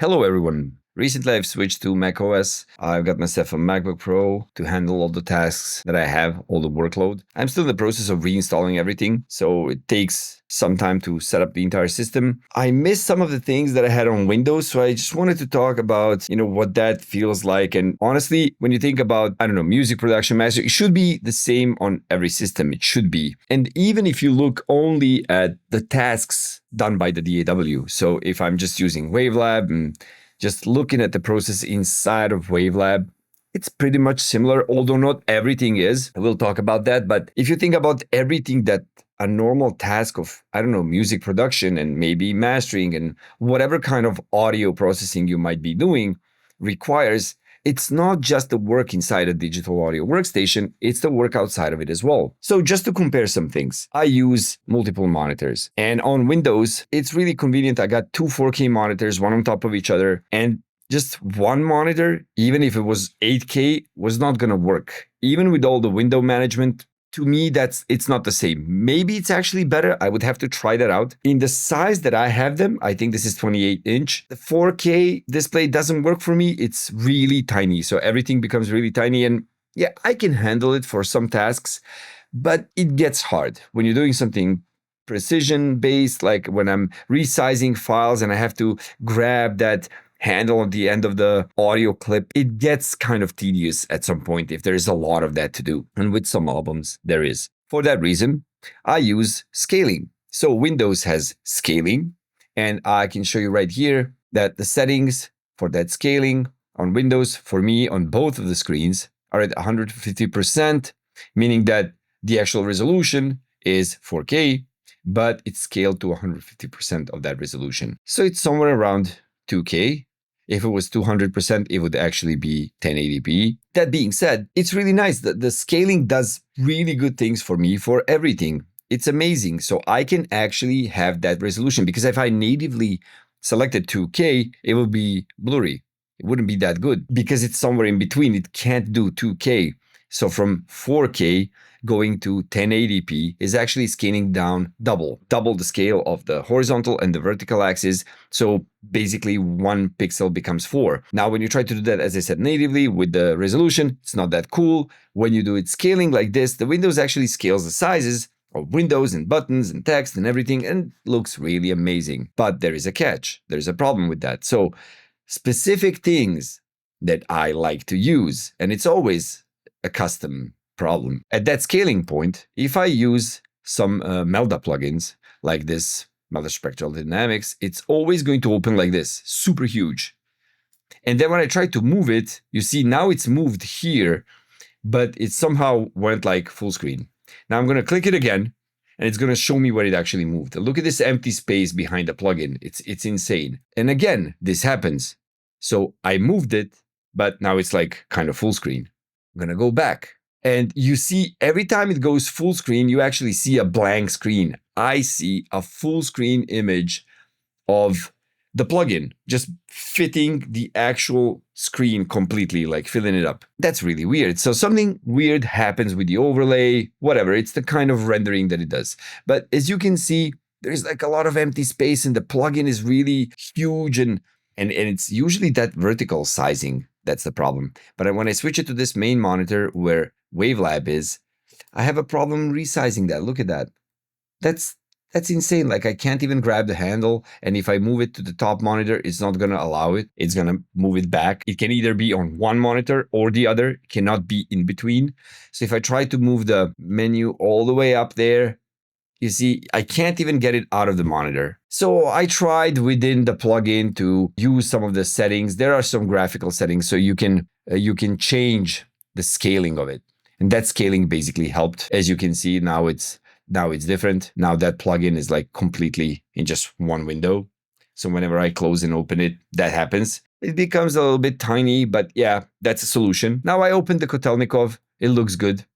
Hello everyone. Recently I've switched to macOS. I've got myself a MacBook Pro to handle all the tasks that I have, all the workload. I'm still in the process of reinstalling everything, so it takes some time to set up the entire system. I missed some of the things that I had on Windows, so I just wanted to talk about, what that feels like. And honestly, when you think about, music production, master, it should be the same on every system. It should be. And even if you look only at the tasks done by the DAW, so if I'm just using Wavelab and just looking at the process inside of Wavelab, it's pretty much similar, although not everything is. We'll talk about that. But if you think about everything that a normal task of, music production and maybe mastering and whatever kind of audio processing you might be doing requires, it's not just the work inside a digital audio workstation, it's the work outside of it as well. So just to compare some things, I use multiple monitors. And on Windows, it's really convenient. I got two 4K monitors, one on top of each other. And just one monitor, even if it was 8K, was not going to work. Even with all the window management, to me, it's not the same. Maybe it's actually better. I would have to try that out. In the size that I have them, I think this is 28 inch. The 4K display doesn't work for me. It's really tiny. So everything becomes really tiny. And yeah, I can handle it for some tasks, but it gets hard when you're doing something precision based, like when I'm resizing files and I have to grab that handle at the end of the audio clip, it gets kind of tedious at some point if there's a lot of that to do. And with some albums, there is. For that reason, I use scaling. So Windows has scaling, and I can show you right here that the settings for that scaling on Windows, for me, on both of the screens, are at 150%, meaning that the actual resolution is 4K, but it's scaled to 150% of that resolution. So it's somewhere around 2K. If it was 200%, it would actually be 1080p. That being said, it's really nice. The scaling does really good things for me for everything. It's amazing. So I can actually have that resolution, because if I natively selected 2K, it would be blurry. It wouldn't be that good because it's somewhere in between. It can't do 2K. So from 4K going to 1080p is actually scaling down double the scale of the horizontal and the vertical axis. So basically 1 pixel becomes 4. Now, when you try to do that, as I said, natively with the resolution, it's not that cool. When you do it scaling like this, the Windows actually scales the sizes of windows and buttons and text and everything, and looks really amazing. But there is a catch. There's a problem with that. So specific things that I like to use, and it's always a custom problem. At that scaling point, if I use some Melda plugins like this, Melda Spectral Dynamics, it's always going to open like this, super huge. And then when I try to move it, you see now it's moved here, but it somehow went like full screen. Now I'm going to click it again, and it's going to show me where it actually moved. Look at this empty space behind the plugin. It's insane. And again, this happens. So I moved it, but now it's like kind of full screen. I'm going to go back. And you see, every time it goes full screen, you actually see a blank screen. I see a full screen image of the plugin just fitting the actual screen completely, like filling it up. That's really weird. So something weird happens with the overlay, whatever. It's the kind of rendering that it does. But as you can see, there's like a lot of empty space, and the plugin is really huge, and it's usually that vertical sizing that's the problem. But when I switch it to this main monitor where Wavelab is, I have a problem resizing that. Look at that. That's insane. Like, I can't even grab the handle, and if I move it to the top monitor, it's not going to allow it. It's going to move it back. It can either be on one monitor or the other. It cannot be in between. So if I try to move the menu all the way up there, you see, I can't even get it out of the monitor. So I tried within the plugin to use some of the settings. There are some graphical settings, so you can change the scaling of it. And that scaling basically helped. As you can see, now it's different. Now that plugin is like completely in just one window. So whenever I close and open it, that happens. It becomes a little bit tiny, but yeah, that's a solution. Now I opened the Kotelnikov. It looks good.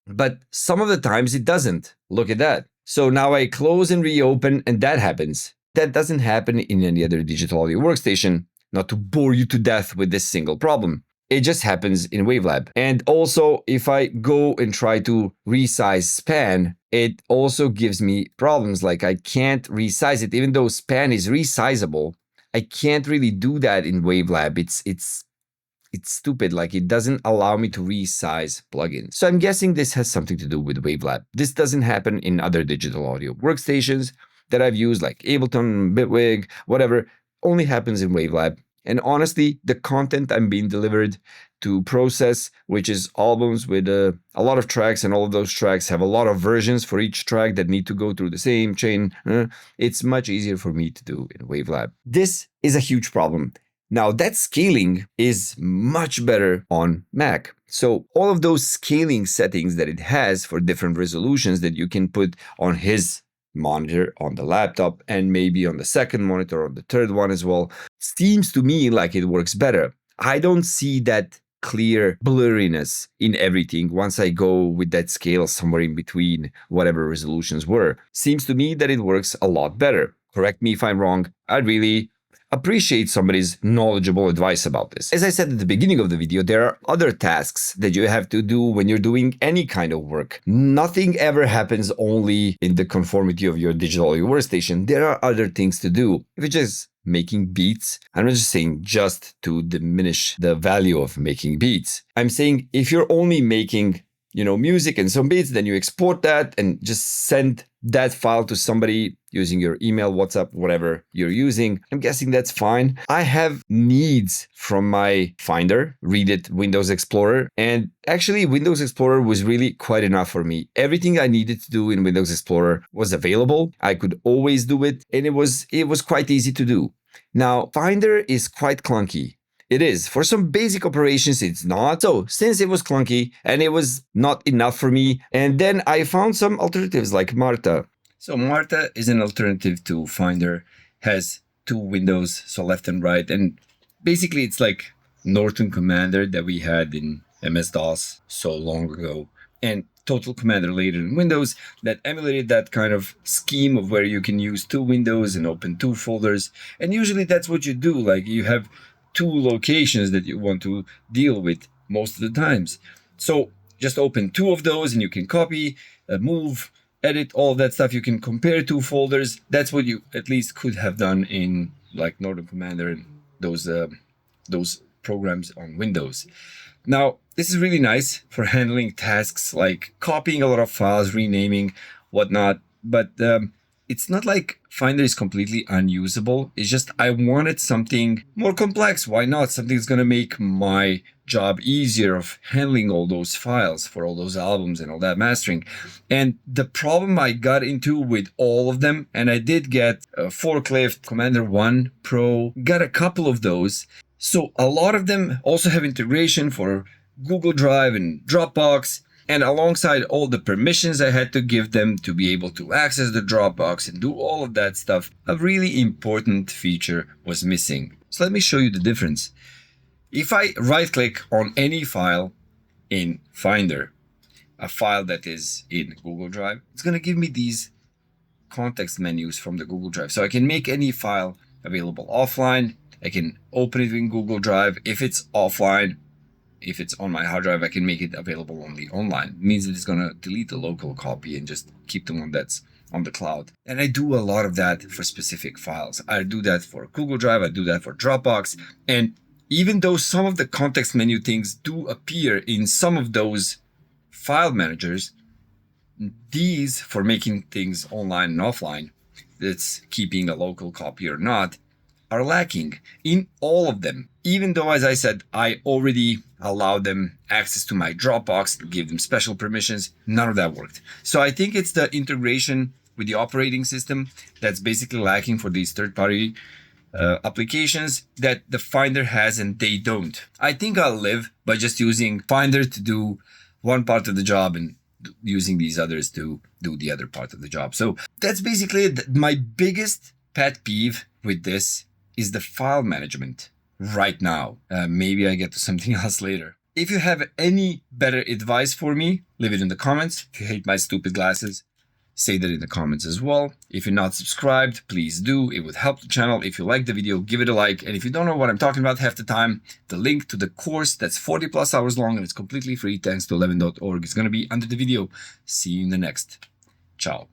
But some of the times it doesn't. Look at that. So now I close and reopen, and that happens. That doesn't happen in any other digital audio workstation. Not to bore you to death with this single problem. It just happens in Wavelab. And also, if I go and try to resize span, it also gives me problems. Like, I can't resize it, even though span is resizable. I can't really do that in Wavelab. It's stupid. Like, it doesn't allow me to resize plugins. So I'm guessing this has something to do with Wavelab. This doesn't happen in other digital audio workstations that I've used, like Ableton, Bitwig, whatever. Only happens in Wavelab. And honestly, the content I'm being delivered to process, which is albums with a lot of tracks, and all of those tracks have a lot of versions for each track that need to go through the same chain. It's much easier for me to do in Wavelab. This is a huge problem. Now, that scaling is much better on Mac. So all of those scaling settings that it has for different resolutions that you can put on his monitor, on the laptop, and maybe on the second monitor, or the third one as well, seems to me like it works better. I don't see that clear blurriness in everything once I go with that scale somewhere in between whatever resolutions were. Seems to me that it works a lot better. Correct me if I'm wrong. I'd really appreciate somebody's knowledgeable advice about this. As I said at the beginning of the video, there are other tasks that you have to do when you're doing any kind of work. Nothing ever happens only in the conformity of your digital audio workstation. There are other things to do. If you're just making beats, I'm not just saying just to diminish the value of making beats. I'm saying if you're only making music and some beats, then you export that and just send that file to somebody using your email, WhatsApp, whatever you're using. I'm guessing that's fine. I have needs from my Finder, read it, Windows Explorer, and actually Windows Explorer was really quite enough for me. Everything I needed to do in Windows Explorer was available. I could always do it, and it was quite easy to do. Now, Finder is quite clunky. It is. For some basic operations, it's not. So since it was clunky and it was not enough for me, and then I found some alternatives like Marta. So Marta is an alternative to Finder, has two windows, so left and right. And basically it's like Norton Commander that we had in MS-DOS so long ago, and Total Commander later in Windows that emulated that kind of scheme of where you can use two windows and open two folders. And usually that's what you do. Like, you have two locations that you want to deal with most of the times. So just open two of those and you can copy, move, edit, all of that stuff. You can compare two folders. That's what you at least could have done in like Norton Commander and those programs on Windows. Now, this is really nice for handling tasks like copying a lot of files, renaming, whatnot, but it's not like Finder is completely unusable. It's just I wanted something more complex. Why not? Something that's going to make my job easier of handling all those files for all those albums and all that mastering. And the problem I got into with all of them, and I did get a Forklift, Commander 1 Pro, got a couple of those. So a lot of them also have integration for Google Drive and Dropbox. And alongside all the permissions I had to give them to be able to access the Dropbox and do all of that stuff, a really important feature was missing. So let me show you the difference. If I right-click on any file in Finder, a file that is in Google Drive, it's going to give me these context menus from the Google Drive. So I can make any file available offline. I can open it in Google Drive. If it's offline, if it's on my hard drive, I can make it available only online. It means that it's going to delete the local copy and just keep the one that's on the cloud. And I do a lot of that for specific files. I do that for Google Drive. I do that for Dropbox. And even though some of the context menu things do appear in some of those file managers, these for making things online and offline, that's keeping a local copy or not, are lacking in all of them. Even though, as I said, I already allowed them access to my Dropbox to give them special permissions, none of that worked. So I think it's the integration with the operating system that's basically lacking for these third-party applications that the Finder has and they don't. I think I'll live by just using Finder to do one part of the job and using these others to do the other part of the job. So that's basically it. My biggest pet peeve with this is the file management right now. Maybe I get to something else later. If you have any better advice for me, leave it in the comments. If you hate my stupid glasses, say that in the comments as well. If you're not subscribed, please do. It would help the channel. If you like the video, give it a like. And if you don't know what I'm talking about half the time, the link to the course that's 40 plus hours long and it's completely free thanks to 11.org is going to be under the video. See you in the next. Ciao.